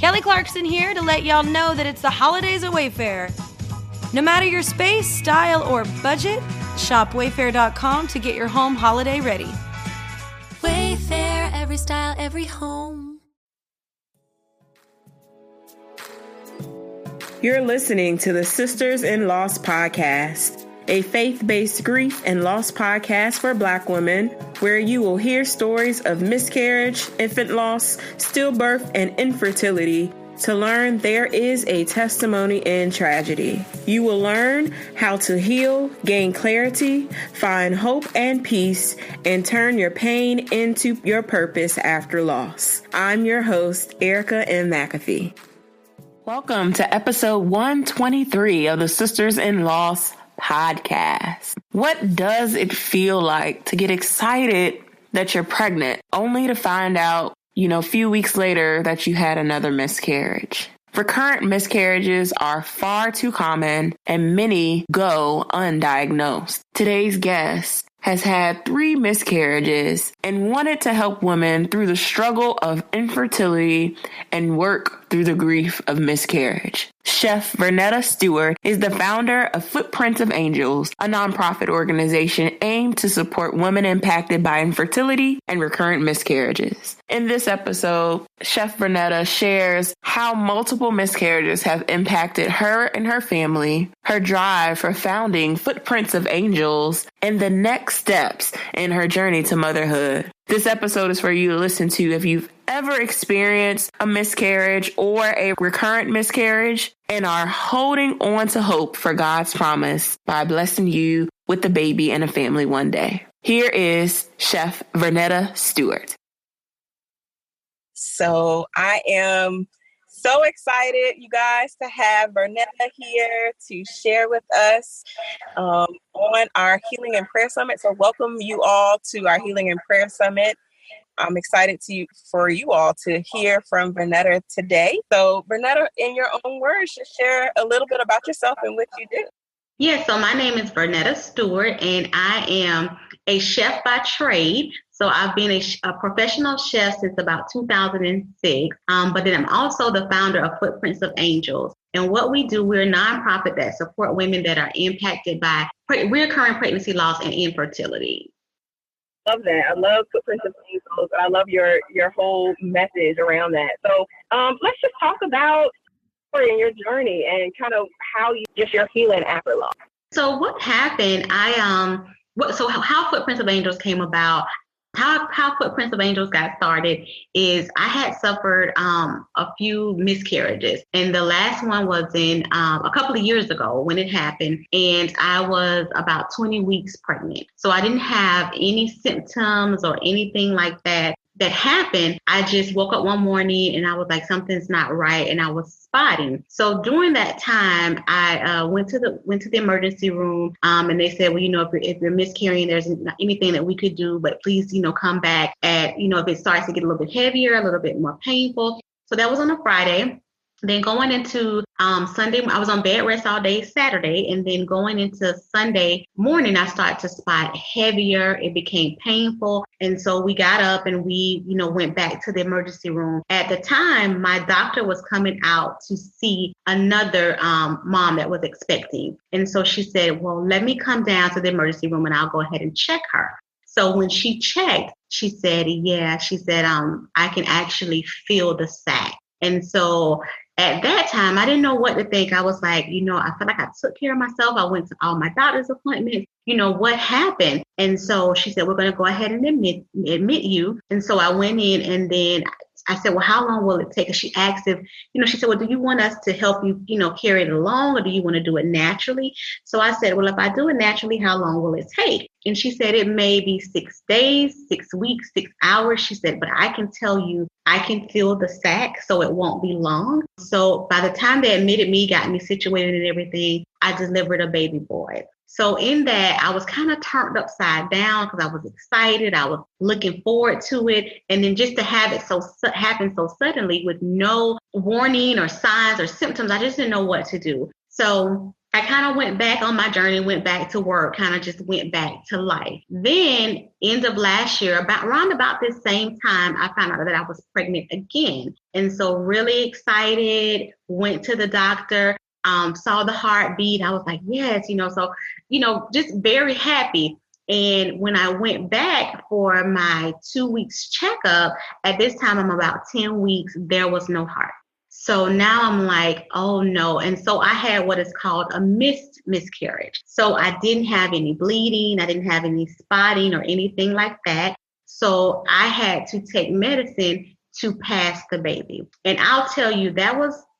Kelly Clarkson here to let y'all know that it's the holidays at Wayfair. No matter your space, style, or budget, shop Wayfair.com to get your home holiday ready. Wayfair, every style, every home. You're listening to the Sisters in Loss podcast, a faith-based grief and loss podcast for Black women, where you will hear stories of miscarriage, infant loss, stillbirth, and infertility to learn there is a testimony in tragedy. You will learn how to heal, gain clarity, find hope and peace, and turn your pain into your purpose after loss. I'm your host, Erica M. McAfee. Welcome to episode 123 of the Sisters in Loss podcast. What does it feel like to get excited that you're pregnant, only to find out, a few weeks later that you had another miscarriage? Recurrent miscarriages are far too common and many go undiagnosed. Today's guest has had 3 miscarriages and wanted to help women through the struggle of infertility and work through the grief of miscarriage. Chef Vernetta Stewart is the founder of Footprints of Angels, a nonprofit organization aimed to support women impacted by infertility and recurrent miscarriages. In this episode, Chef Vernetta shares how multiple miscarriages have impacted her and her family, her drive for founding Footprints of Angels, and the next steps in her journey to motherhood. This episode is for you to listen to if you've ever experienced a miscarriage or a recurrent miscarriage and are holding on to hope for God's promise by blessing you with a baby and a family one day. Here is Chef Vernetta Stewart. So I am so excited, you guys, to have Vernetta here to share with us on our Healing and Prayer Summit. So welcome you all to our Healing and Prayer Summit. I'm excited for you all to hear from Vernetta today. So Vernetta, in your own words, just share a little bit about yourself and what you do. Yeah, so my name is Vernetta Stewart, and I am a chef by trade. So I've been a professional chef since about 2006, but then I'm also the founder of Footprints of Angels. And what we do, we're a nonprofit that support women that are impacted by recurrent pregnancy loss and infertility. Love that. I love Footprints of Angels. I love your whole message around that. So let's just talk about your journey and kind of how your healing after loss. So what happened? How Footprints of Angels came about. How Footprints of Angels got started is I had suffered a few miscarriages, and the last one was in a couple of years ago when it happened, and I was about 20 weeks pregnant. So I didn't have any symptoms or anything like that happened. I just woke up one morning and I was like, something's not right, and I was spotting. So during that time, I went to the emergency room, and they said, well, if you're miscarrying, there's not anything that we could do, but please, come back at, if it starts to get a little bit heavier, a little bit more painful. So that was on a Friday. Then going into Sunday, I was on bed rest all day Saturday, and then going into Sunday morning, I started to spot heavier. It became painful, and so we got up and we, went back to the emergency room. At the time, my doctor was coming out to see another mom that was expecting, and so she said, "Well, let me come down to the emergency room and I'll go ahead and check her." So when she checked, she said, I can actually feel the sac, and so. At that time, I didn't know what to think. I was like, I felt like I took care of myself. I went to all my doctor's appointments. What happened? And so she said, we're going to go ahead and admit you. And so I went in, and then I said, well, how long will it take? And she asked if, she said, well, do you want us to help you, carry it along, or do you want to do it naturally? So I said, well, if I do it naturally, how long will it take? And she said, it may be 6 days, 6 weeks, 6 hours. She said, but I can tell you, I can feel the sac, so it won't be long. So by the time they admitted me, got me situated and everything, I delivered a baby boy. So in that, I was kind of turned upside down because I was excited. I was looking forward to it. And then just to have it happen so suddenly with no warning or signs or symptoms, I just didn't know what to do. So I kind of went back on my journey, went back to work, kind of just went back to life. Then end of last year, around about this same time, I found out that I was pregnant again. And so really excited, went to the doctor, saw the heartbeat. I was like, yes, just very happy. And when I went back for my 2 weeks checkup, at this time, I'm about 10 weeks, there was no heart. So now I'm like, oh no. And so I had what is called a missed miscarriage. So I didn't have any bleeding. I didn't have any spotting or anything like that. So I had to take medicine to pass the baby. And I'll tell you,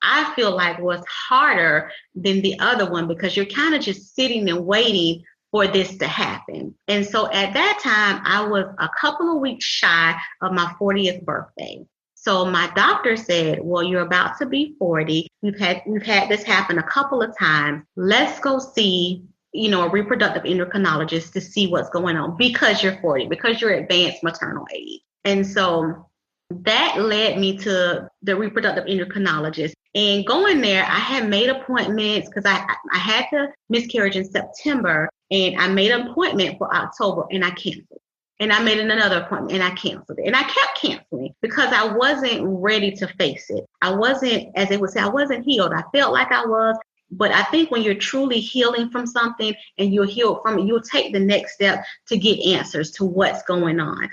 I feel like was harder than the other one, because you're kind of just sitting and waiting for this to happen. And so at that time, I was a couple of weeks shy of my 40th birthday. So my doctor said, well, you're about to be 40. We've had this happen a couple of times. Let's go see, a reproductive endocrinologist to see what's going on, because you're 40, because you're advanced maternal age. And so that led me to the reproductive endocrinologist. And going there, I had made appointments because I had the miscarriage in September, and I made an appointment for October, and I canceled. And I made another appointment and I canceled it. And I kept canceling because I wasn't ready to face it. I wasn't, as they would say, I wasn't healed. I felt like I was. But I think when you're truly healing from something and you're healed from it, you'll take the next step to get answers to what's going on.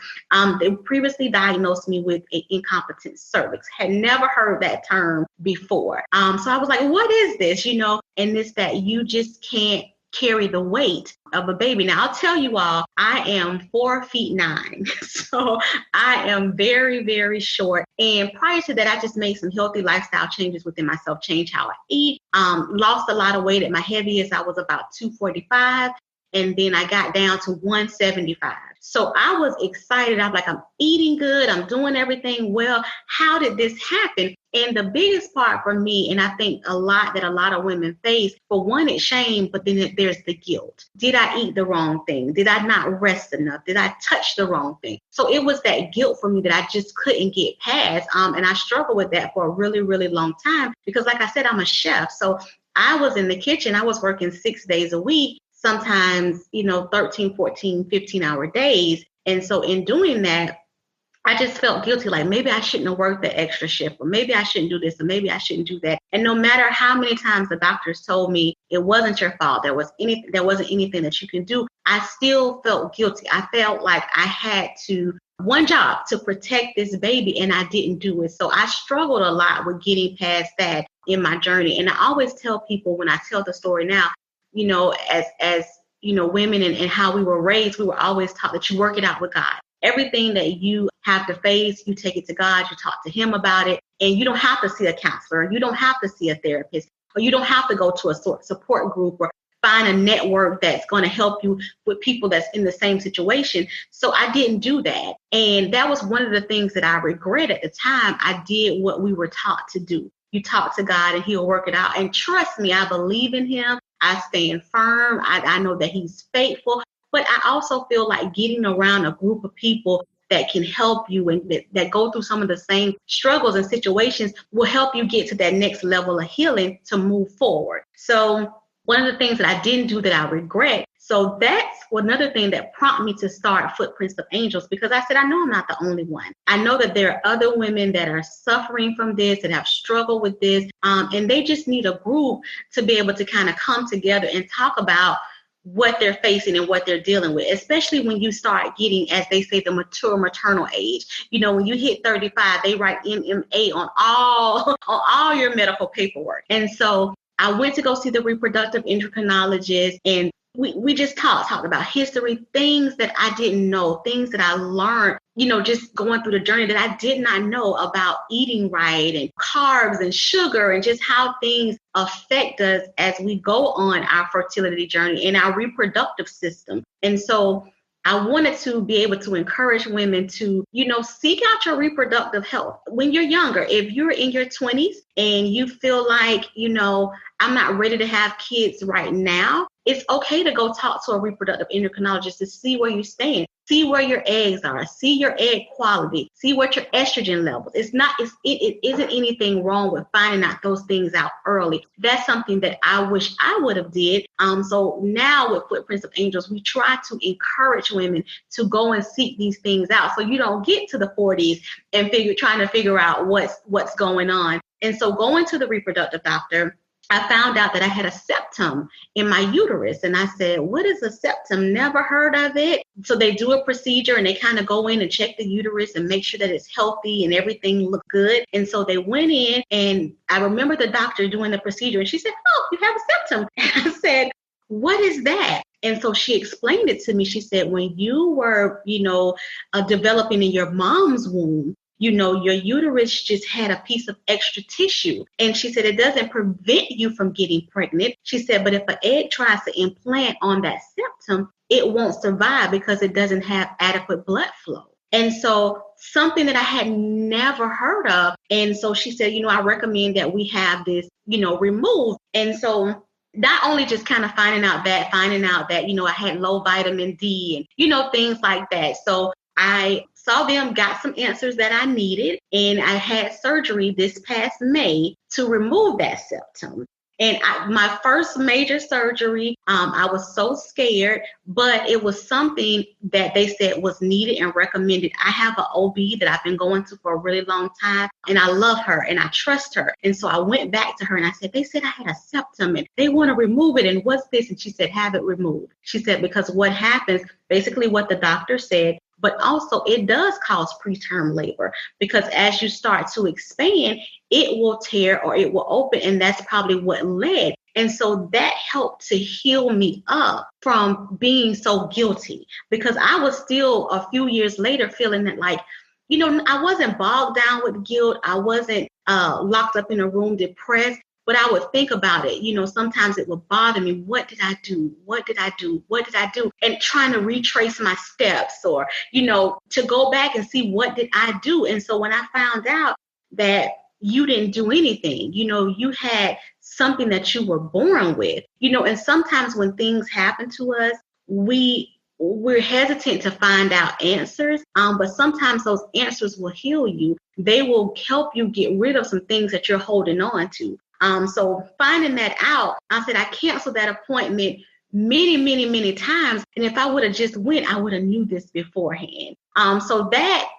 They previously diagnosed me with an incompetent cervix. Had never heard that term before. So I was like, what is this? And it's that you just can't carry the weight of a baby. Now, I'll tell you all, I am 4'9". So I am very, very short. And prior to that, I just made some healthy lifestyle changes within myself, changed how I eat, lost a lot of weight. At my heaviest, I was about 245. And then I got down to 175. So I was excited. I'm like, I'm eating good. I'm doing everything well. How did this happen? And the biggest part for me, and I think a lot of women face, for one, it's shame, but then there's the guilt. Did I eat the wrong thing? Did I not rest enough? Did I touch the wrong thing? So it was that guilt for me that I just couldn't get past. And I struggled with that for a really, really long time because, like I said, I'm a chef. So I was in the kitchen. I was working 6 days a week, sometimes, 13, 14, 15-hour days. And so in doing that, I just felt guilty, like maybe I shouldn't have worked the extra shift, or maybe I shouldn't do this, or maybe I shouldn't do that. And no matter how many times the doctors told me it wasn't your fault, there wasn't anything that you can do, I still felt guilty. I felt like I had one job to protect this baby, and I didn't do it. So I struggled a lot with getting past that in my journey. And I always tell people when I tell the story now, as women and how we were raised, we were always taught that you work it out with God. Everything that you have to face, you take it to God, you talk to him about it, and you don't have to see a counselor, you don't have to see a therapist, or you don't have to go to a support group or find a network that's going to help you with people that's in the same situation. So I didn't do that. And that was one of the things that I regret at the time. I did what we were taught to do. You talk to God and he'll work it out. And trust me, I believe in him. I stand firm. I know that he's faithful. But I also feel like getting around a group of people that can help you and that go through some of the same struggles and situations will help you get to that next level of healing to move forward. So one of the things that I didn't do that I regret. So that's another thing that prompted me to start Footprints of Angels, because I said, I know I'm not the only one. I know that there are other women that are suffering from this, that have struggled with this, and they just need a group to be able to kind of come together and talk about what they're facing and what they're dealing with, especially when you start getting, as they say, the mature maternal age. When you hit 35, they write MMA on all your medical paperwork. And so I went to go see the reproductive endocrinologist, and we just talked about history, things that I didn't know, things that I learned, just going through the journey that I did not know about eating right and carbs and sugar and just how things affect us as we go on our fertility journey and our reproductive system. And so I wanted to be able to encourage women to, seek out your reproductive health when you're younger. If you're in your 20s and you feel like, I'm not ready to have kids right now, it's okay to go talk to a reproductive endocrinologist to see where you stand, see where your eggs are, see your egg quality, see what your estrogen levels. It isn't anything wrong with finding out those things out early. That's something that I wish I would have did. So now with Footprints of Angels, we try to encourage women to go and seek these things out, so you don't get to the 40s and trying to figure out what's going on. And so going to the reproductive doctor, I found out that I had a septum in my uterus. And I said, what is a septum? Never heard of it. So they do a procedure and they kind of go in and check the uterus and make sure that it's healthy and everything looked good. And so they went in, and I remember the doctor doing the procedure, and she said, oh, you have a septum. And I said, what is that? And so she explained it to me. She said, when you were, developing in your mom's womb, your uterus just had a piece of extra tissue. And she said, it doesn't prevent you from getting pregnant. She said, but if an egg tries to implant on that septum, it won't survive because it doesn't have adequate blood flow. And so something that I had never heard of. And so she said, I recommend that we have this, removed. And so not only just kind of finding out that, I had low vitamin D and, things like that. So I saw them, got some answers that I needed, and I had surgery this past May to remove that septum. And my first major surgery, I was so scared, but it was something that they said was needed and recommended. I have an OB that I've been going to for a really long time, and I love her and I trust her. And so I went back to her and I said, they said I had a septum and they want to remove it. And what's this? And she said, have it removed. She said, because what happens, basically what the doctor said, but also it does cause preterm labor, because as you start to expand, it will tear or it will open. And that's probably what led. And so that helped to heal me up from being so guilty, because I was still a few years later feeling that I wasn't bogged down with guilt. I wasn't locked up in a room depressed. But I would think about it, sometimes it would bother me. What did I do? What did I do? What did I do? And trying to retrace my steps or, to go back and see what did I do? And so when I found out that you didn't do anything, you had something that you were born with, and sometimes when things happen to us, we're hesitant to find out answers, but sometimes those answers will heal you. They will help you get rid of some things that you're holding on to. So finding that out, I said I canceled that appointment many, many, many times. And if I would have just went, I would have knew this beforehand. So that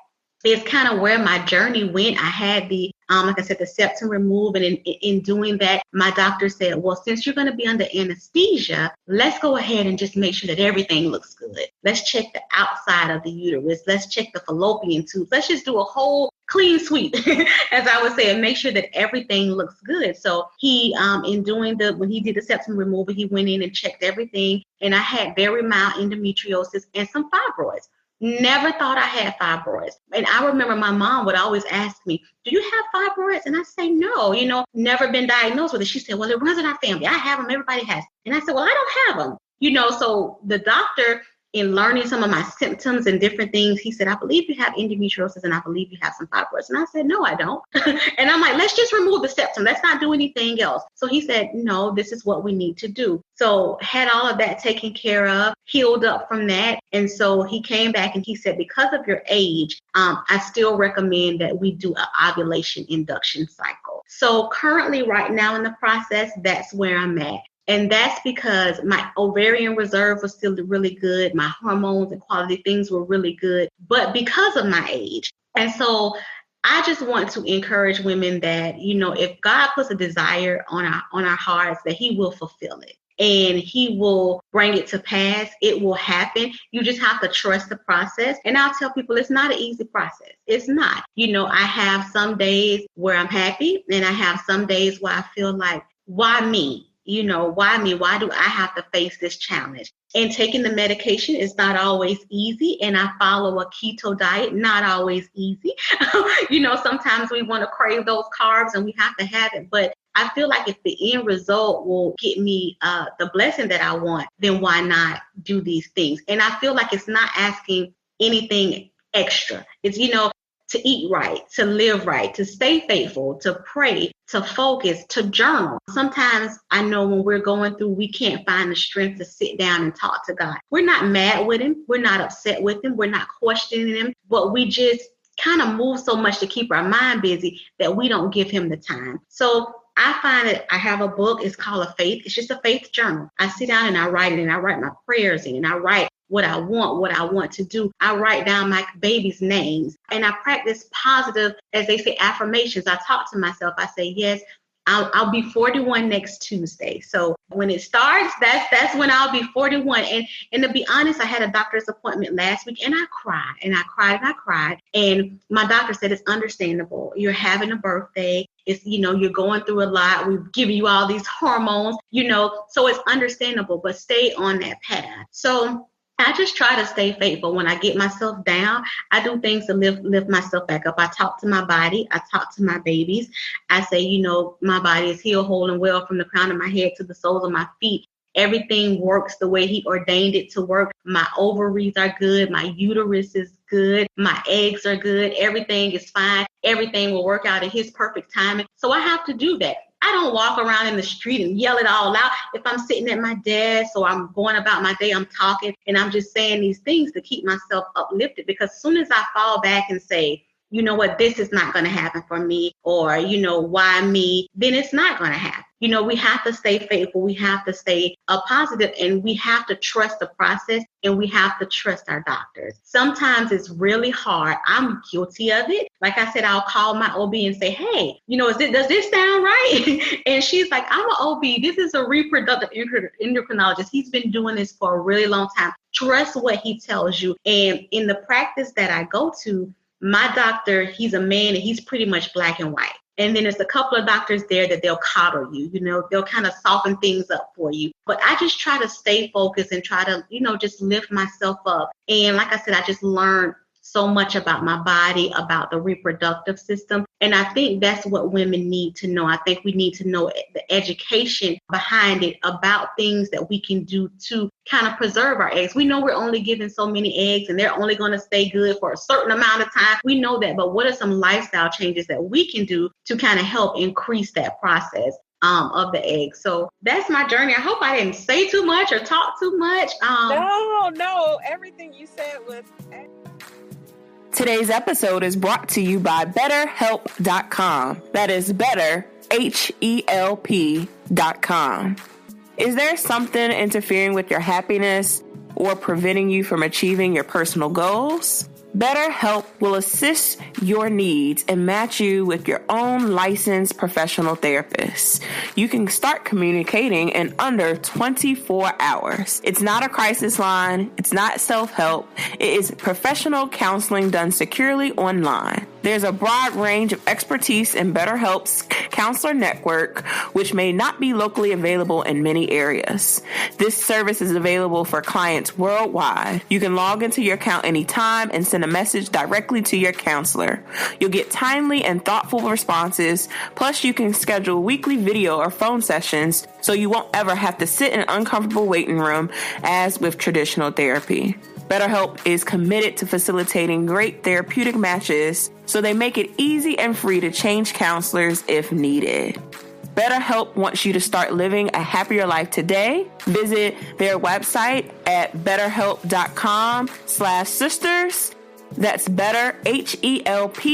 is kind of where my journey went. I had the, like I said, the septum removed. And in doing that, my doctor said, well, since you're going to be under anesthesia, let's go ahead and just make sure that everything looks good. Let's check the outside of the uterus. Let's check the fallopian tubes. Let's just do a whole clean sweep, as I would say, and make sure that everything looks good. So he, when he did the septum removal, he went in and checked everything. And I had very mild endometriosis and some fibroids. Never thought I had fibroids. And I remember my mom would always ask me, do you have fibroids? And I say, no, never been diagnosed with it. She said, well, it runs in our family. I have them. Everybody has. And I said, well, I don't have them. So the doctor, in learning some of my symptoms and different things, he said, I believe you have endometriosis and I believe you have some fibroids. And I said, no, I don't. And I'm like, let's just remove the septum. Let's not do anything else. So he said, no, this is what we need to do. So had all of that taken care of, healed up from that. And so he came back and he said, because of your age, I still recommend that we do an ovulation induction cycle. So currently right now in the process, that's where I'm at. And that's because my ovarian reserve was still really good. My hormones and quality things were really good, but because of my age. And so I just want to encourage women that, if God puts a desire on our hearts, that he will fulfill it and he will bring it to pass. It will happen. You just have to trust the process. And I'll tell people it's not an easy process. It's not. I have some days where I'm happy and I have some days where I feel like, why me? Why me? Why do I have to face this challenge? And taking the medication is not always easy. And I follow a keto diet, not always easy. Sometimes we want to crave those carbs and we have to have it. But I feel like if the end result will get me the blessing that I want, then why not do these things? And I feel like it's not asking anything extra. It's, to eat right, to live right, to stay faithful, to pray, to focus, to journal. Sometimes I know when we're going through, we can't find the strength to sit down and talk to God. We're not mad with him. We're not upset with him. We're not questioning him, but we just kind of move so much to keep our mind busy that we don't give him the time. So I find that I have a book. It's called A Faith. It's just a faith journal. I sit down and I write it, and I write my prayers in, and I write what I want to do. I write down my baby's names, and I practice positive, as they say, affirmations. I talk to myself. I say, yes, I'll be 41 next Tuesday. So when it starts, that's when I'll be 41. And to be honest, I had a doctor's appointment last week, and I cried and I cried and I cried. And my doctor said, it's understandable. You're having a birthday. It's, you're going through a lot. We've given you all these hormones, so it's understandable, but stay on that path. So I just try to stay faithful. When I get myself down, I do things to lift myself back up. I talk to my body. I talk to my babies. I say, my body is healed, whole, and well from the crown of my head to the soles of my feet. Everything works the way he ordained it to work. My ovaries are good. My uterus is good. My eggs are good. Everything is fine. Everything will work out at his perfect timing. So I have to do that. I don't walk around in the street and yell it all out. If I'm sitting at my desk or I'm going about my day, I'm talking and I'm just saying these things to keep myself uplifted, because as soon as I fall back and say, you know what, this is not going to happen for me, or, why me, then it's not going to happen. We have to stay faithful. We have to stay positive, and we have to trust the process, and we have to trust our doctors. Sometimes it's really hard. I'm guilty of it. Like I said, I'll call my OB and say, hey, does this sound right? And she's like, I'm an OB. This is a reproductive endocrinologist. He's been doing this for a really long time. Trust what he tells you. And in the practice that I go to, my doctor, he's a man, and he's pretty much black and white. And then there's a couple of doctors there that they'll coddle you, they'll kind of soften things up for you. But I just try to stay focused and try to, just lift myself up. And like I said, I just learned so much about my body, about the reproductive system. And I think that's what women need to know. I think we need to know the education behind it, about things that we can do to kind of preserve our eggs. We know we're only given so many eggs, and they're only going to stay good for a certain amount of time. We know that, but what are some lifestyle changes that we can do to kind of help increase that process of the egg? So that's my journey. I hope I didn't say too much or talk too much. No, everything you said was... Today's episode is brought to you by BetterHelp.com. That is better, HELP.com. Is there something interfering with your happiness or preventing you from achieving your personal goals? BetterHelp will assist your needs and match you with your own licensed professional therapist. You can start communicating in under 24 hours. It's not a crisis line. It's not self-help. It is professional counseling done securely online. There's a broad range of expertise in BetterHelp's counselor network, which may not be locally available in many areas. This service is available for clients worldwide. You can log into your account anytime and send a message directly to your counselor. You'll get timely and thoughtful responses. Plus, you can schedule weekly video or phone sessions so you won't ever have to sit in an uncomfortable waiting room as with traditional therapy. BetterHelp is committed to facilitating great therapeutic matches, so they make it easy and free to change counselors if needed. BetterHelp wants you to start living a happier life today. Visit their website at betterhelp.com/sisters. That's better, HELP,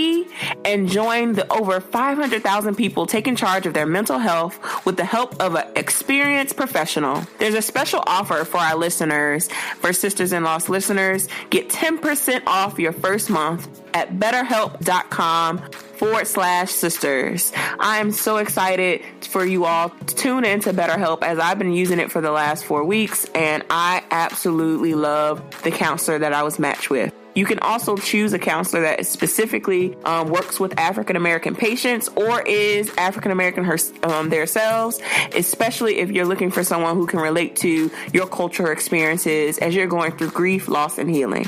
and join the over 500,000 people taking charge of their mental health with the help of an experienced professional. There's a special offer for our listeners. For Sisters-in-Laws listeners, get 10% off your first month at betterhelp.com/sisters. I am so excited for you all to tune into BetterHelp, as I've been using it for the last 4 weeks, and I absolutely love the counselor that I was matched with. You can also choose a counselor that specifically works with African-American patients or is African-American themselves, especially if you're looking for someone who can relate to your cultural experiences as you're going through grief, loss, and healing.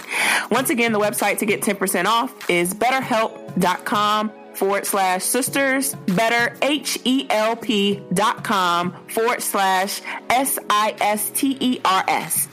Once again, the website to get 10% off is betterhelp.com/sisters, better, HELP.com/SISTERS.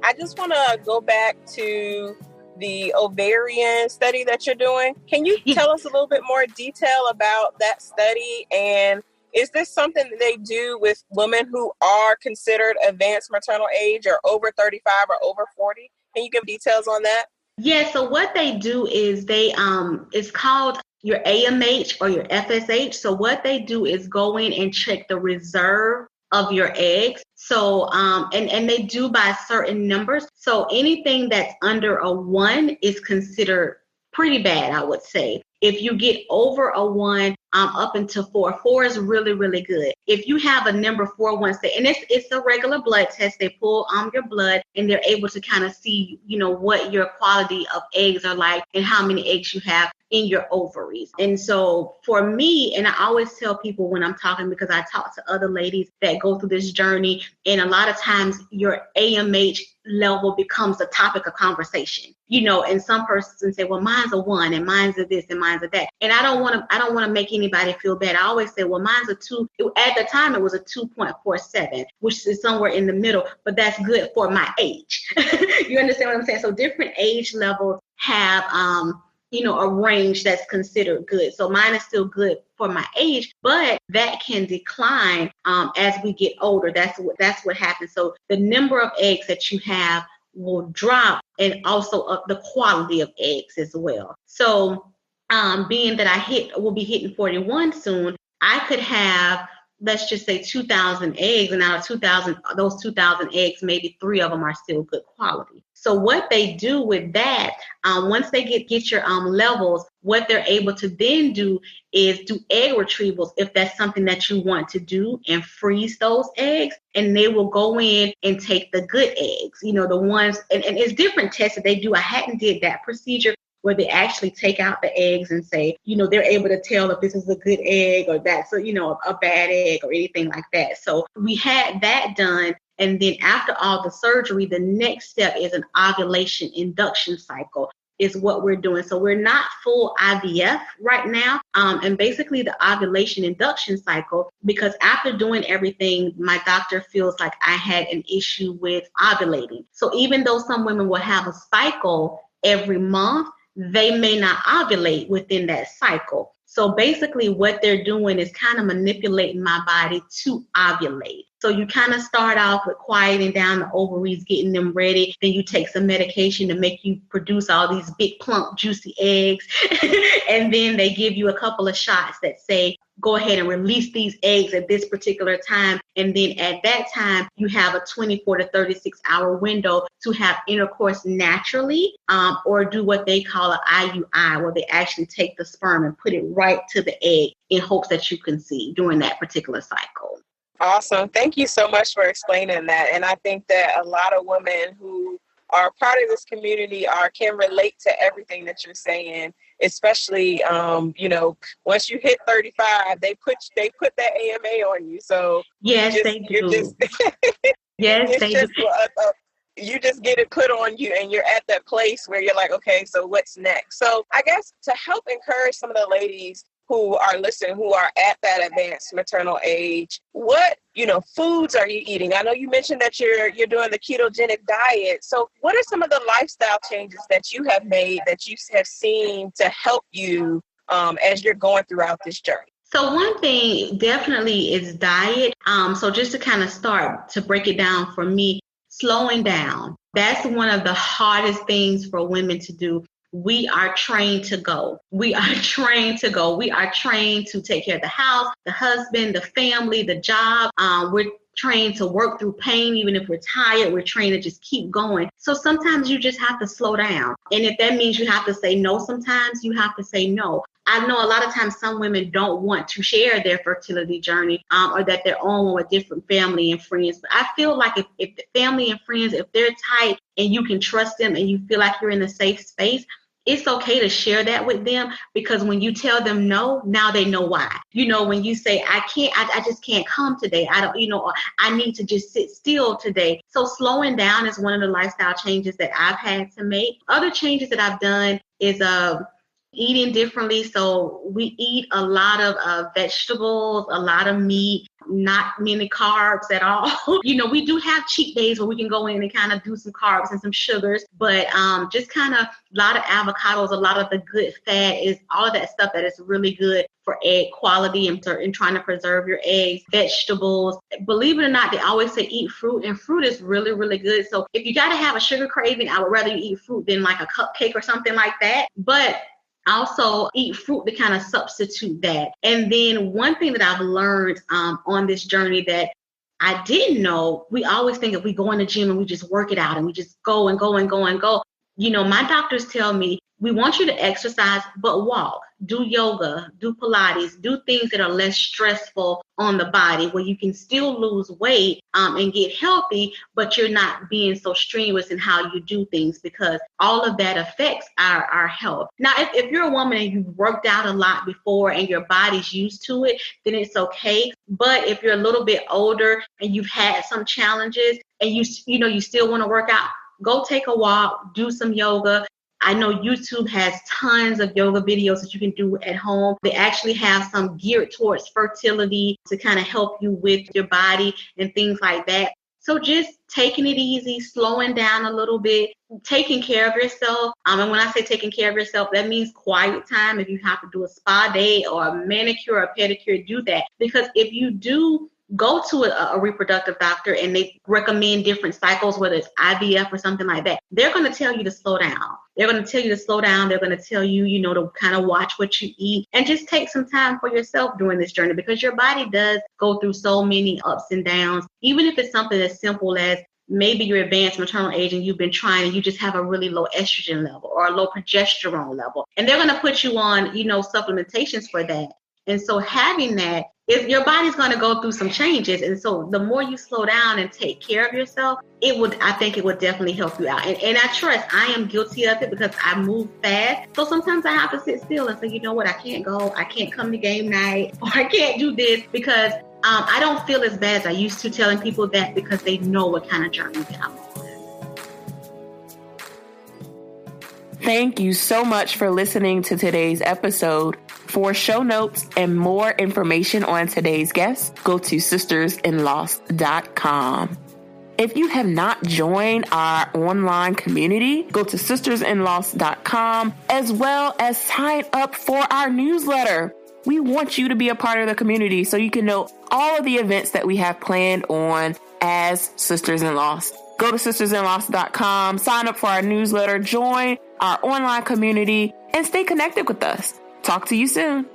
I just want to go back to the ovarian study that you're doing. Can you tell us a little bit more detail about that study? And is this something that they do with women who are considered advanced maternal age or over 35 or over 40? Can you give details on that? Yeah, so what they do is it's called your AMH or your FSH. So what they do is go in and check the reserve of your eggs. So, and they do by certain numbers. So anything that's under a 1 is considered pretty bad, I would say. If you get over a 1, up into 4 is really, really good. If you have a number 4, 1, say, and it's a regular blood test, they pull your blood and they're able to kind of see, what your quality of eggs are like and how many eggs you have in your ovaries. And so for me, and I always tell people when I'm talking, because I talk to other ladies that go through this journey, and a lot of times your AMH level becomes the topic of conversation, and some persons say, well, mine's a 1 and mine's a this and mine's a that. And I don't want to make anybody feel bad. I always say, well, mine's a 2. At the time, it was a 2.47, which is somewhere in the middle, but that's good for my age. You understand what I'm saying? So different age levels have, a range that's considered good. So mine is still good for my age, but that can decline as we get older. That's what happens. So the number of eggs that you have will drop, and also up the quality of eggs as well. So being that I will be hitting 41 soon, I could have, let's just say 2,000 eggs, and out of those 2,000 eggs, maybe 3 of them are still good quality. So what they do with that, once they get your levels, what they're able to then do is do egg retrievals if that's something that you want to do, and freeze those eggs. And they will go in and take the good eggs, the ones, and it's different tests that they do. I hadn't did that procedure where they actually take out the eggs and say, they're able to tell if this is a good egg or that's a bad egg or anything like that. So we had that done. And then after all the surgery, the next step is an ovulation induction cycle is what we're doing. So we're not full IVF right now. And basically the ovulation induction cycle, because after doing everything, my doctor feels like I had an issue with ovulating. So even though some women will have a cycle every month, they may not ovulate within that cycle. So basically what they're doing is kind of manipulating my body to ovulate. So you kind of start off with quieting down the ovaries, getting them ready. Then you take some medication to make you produce all these big, plump, juicy eggs. And then they give you a couple of shots that say, go ahead and release these eggs at this particular time. And then at that time, you have a 24 to 36 hour window to have intercourse naturally, or do what they call an IUI, where they actually take the sperm and put it right to the egg in hopes that you conceive during that particular cycle. Awesome. Thank you so much for explaining that. And I think that a lot of women who are part of this community can relate to everything that you're saying, especially, once you hit 35, they put that AMA on you. So yes, they do. Yes, they do. You just get it put on you, and you're at that place where you're like, okay, so what's next? So I guess to help encourage some of the ladies who are listening, who are at that advanced maternal age, what, foods are you eating? I know you mentioned that you're doing the ketogenic diet. So what are some of the lifestyle changes that you have made, that you have seen to help you as you're going throughout this journey? So one thing definitely is diet. So just to kind of start to break it down for me, slowing down. That's one of the hardest things for women to do. We are trained to go. We are trained to go. We are trained to take care of the house, the husband, the family, the job. We're trained to work through pain. Even if we're tired, we're trained to just keep going. So sometimes you just have to slow down. And if that means you have to say no, sometimes you have to say no. I know a lot of times some women don't want to share their fertility journey, or that they're on with different family and friends. But I feel like if the family and friends, if they're tight and you can trust them and you feel like you're in a safe space, it's okay to share that with them, because when you tell them no, now they know why. When you say, I just can't come today. I don't, or I need to just sit still today. So slowing down is one of the lifestyle changes that I've had to make. Other changes that I've done is eating differently. So we eat a lot of vegetables, a lot of meat. not many carbs at all. We do have cheat days where we can go in and kind of do some carbs and some sugars, but just kind of a lot of avocados, a lot of the good fat is all of that stuff that is really good for egg quality and trying to preserve your eggs, vegetables. Believe it or not, they always say eat fruit, and fruit is really, really good. So if you got to have a sugar craving, I would rather you eat fruit than like a cupcake or something like that. But also eat fruit to kind of substitute that. And then one thing that I've learned on this journey that I didn't know, we always think if we go in the gym and we just work it out and we just go and go and go and go. My doctors tell me, we want you to exercise, but walk, do yoga, do Pilates, do things that are less stressful on the body where you can still lose weight and get healthy, but you're not being so strenuous in how you do things, because all of that affects our health. Now, if you're a woman and you've worked out a lot before and your body's used to it, then it's okay. But if you're a little bit older and you've had some challenges and you still want to work out, go take a walk, do some yoga. I know YouTube has tons of yoga videos that you can do at home. They actually have some geared towards fertility to kind of help you with your body and things like that. So just taking it easy, slowing down a little bit, taking care of yourself. And when I say taking care of yourself, that means quiet time. If you have to do a spa day or a manicure or a pedicure, do that. Because if you do go to a reproductive doctor and they recommend different cycles, whether it's IVF or something like that, they're going to tell you to slow down. They're going to tell you to slow down. They're going to tell you, to kind of watch what you eat and just take some time for yourself during this journey, because your body does go through so many ups and downs. Even if it's something as simple as maybe you're advanced maternal age and you've been trying and you just have a really low estrogen level or a low progesterone level, and they're going to put you on, supplementations for that. And so having that, if your body's going to go through some changes, and so the more you slow down and take care of yourself, I think it would definitely help you out. And I trust, I am guilty of it because I move fast. So sometimes I have to sit still and say, you know what, I can't go, I can't come to game night, or I can't do this, because I don't feel as bad as I used to telling people that, because they know what kind of journey that I'm on. Thank you so much for listening to today's episode. For show notes and more information on today's guest, go to sistersinloss.com. If you have not joined our online community, go to sistersinloss.com, as well as sign up for our newsletter. We want you to be a part of the community so you can know all of the events that we have planned on as Sisters in Loss. Go to sistersinloss.com, sign up for our newsletter, join our online community, and stay connected with us. Talk to you soon.